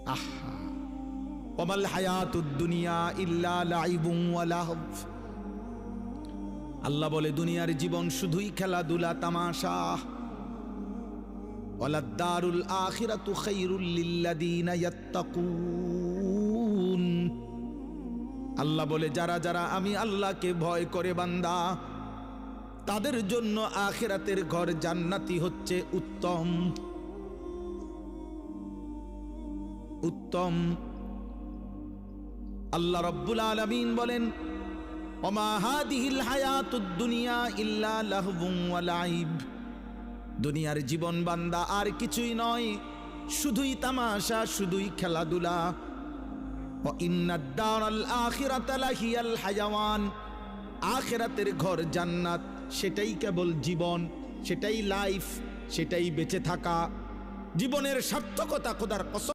আহা, ওয়ামাল হায়াতুদ দুনিয়া ইল্লা লাইবুন ওয়া লাহব। আল্লাহ বলে দুনিয়ার জীবন শুধুই খেলাধুলা তামাশা। ওয়ালাদ দারুল আখিরাতু খায়রুল লিল্লাযিনা ইয়াত্তাকুন। আল্লাহ বলে যারা যারা আমি আল্লাহকে ভয় করে বান্দা, তাদের জন্য আখিরাতের ঘর জান্নাতি হচ্ছে উত্তম উত্তম। আল্লাহ রাব্বুল আলামিন বলেন, ওমা হাদিহিল হায়াতুদ দুনিয়া ইল্লা লাহবুন ওয়া লাইব। দুনিয়ার জীবন বান্দা আর কিছুই নয়, শুধুই তামাশা, শুধুই খেলাধুলা। ওয়া ইন্নাদ দারাল আখিরাতা লাহিয়াল হায়াওয়ান। আখিরাতের ঘর জান্নাত, সেটাই কেবল জীবন, সেটাই লাইফ, সেটাই বেঁচে থাকা। জীবনের সার্থকতা খোদার কসম।